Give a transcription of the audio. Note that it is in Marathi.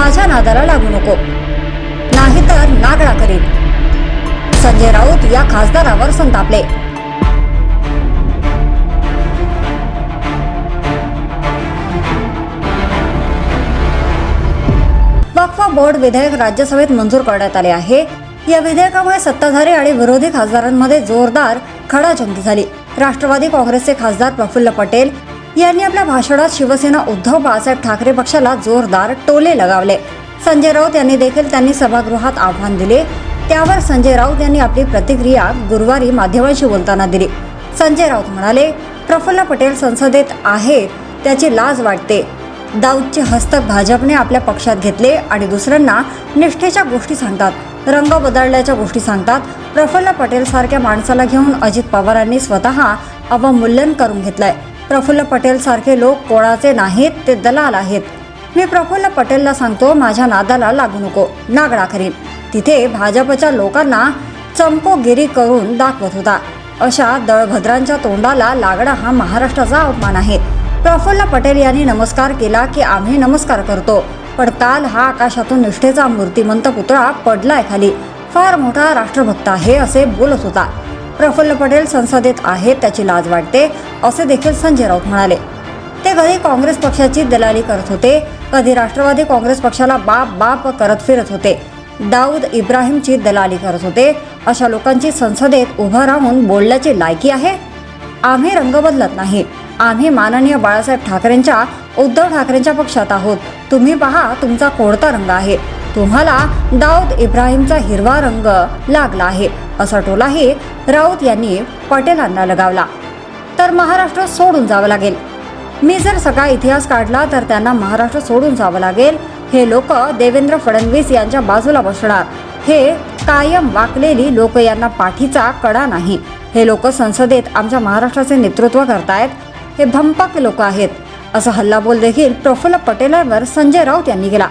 माझ्या नादाला लागू नको, नाहीतर नागडा करीन. संजय राऊत या खासदारावर संतापले. वक्फ बोर्ड विधेयक राज्यसभेत मंजूर करण्यात आले आहे. या विधेयकामुळे सत्ताधारी आणि विरोधी खासदारांमध्ये जोरदार खडाजंगी झाली. राष्ट्रवादी काँग्रेसचे खासदार प्रफुल्ल पटेल यांनी आपल्या भाषणात शिवसेना उद्धव बाळासाहेब ठाकरे पक्षाला जोरदार टोले लगावले. संजय राऊत यांनी देखील त्यांनी सभागृहात आव्हान दिले. त्यावर संजय राऊत यांनी आपली प्रतिक्रिया गुरुवारी माध्यमांशी बोलताना दिली. संजय राऊत म्हणाले, प्रफुल्ल पटेल संसदेत आहेत त्याची लाज वाटते. दाऊदचे हस्तक भाजपने आपल्या पक्षात घेतले आणि दुसऱ्यांना निष्ठेच्या गोष्टी सांगतात, रंग बदलण्याच्या गोष्टी सांगतात. प्रफुल्ल पटेल सारख्या माणसाला घेऊन अजित पवारांनी स्वतः अवमूल्यन करून घेतलंय. प्रफुल्ल पटेल सारखे लोक कोणाचे नाहीत, ते दलाल आहेत. मी प्रफुल्ल पटेलला सांगतो, माझ्या नादाला लागू नको, नागडा करीन. तिथे भाजपच्या लोकांना चमकोगिरी करून दाखवत होता. अशा दळभद्रांच्या तोंडाला लागणं हा महाराष्ट्राचा अपमान आहे. प्रफुल्ल पटेल यांनी नमस्कार केला की आम्ही नमस्कार करतो, पण काल हा आकाशातून निष्ठेचा मूर्तिमंत पुतळा पडलाय खाली. फार मोठा राष्ट्रभक्त आहे असे बोलत होता. प्रफुल्ल पटेल संसदेत आहेत त्याची लाज वाटते असे देखील संजय राऊत म्हणाले. ते कधी काँग्रेस पक्षाची दलाली करत होते, कधी राष्ट्रवादी काँग्रेस पक्षाला बाप बाप करत फिरत होते. दाऊद इब्राहिमची दलाली करत होते. अशा लोकांची संसदेत उभं राहून बोलण्याची लायकी आहे? आम्ही रंग बदलत नाही. आम्ही माननीय बाळासाहेब ठाकरेंच्या, उद्धव ठाकरेंच्या पक्षात आहोत. तुम्ही पहा तुमचा कोणता रंग आहे. तुम्हाला दाऊद इब्राहिमचा हिरवा रंग लागला आहे असा टोलाही राऊत यांनी पटेलांना लगावला. तर महाराष्ट्र सोडून जावं लागेल. मी जर सगळा इतिहास काढला तर त्यांना महाराष्ट्र सोडून जावं लागेल. हे लोक देवेंद्र फडणवीस यांच्या बाजूला बसणार. हे कायम वाकलेली लोक, यांना पाठीचा कडा नाही. हे लोक संसदेत आमच्या महाराष्ट्राचे नेतृत्व करतायत. हे भंपक लोक आहेत असा हल्लाबोल देखील प्रफुल्ल पटेलांवर संजय राऊत यांनी केला.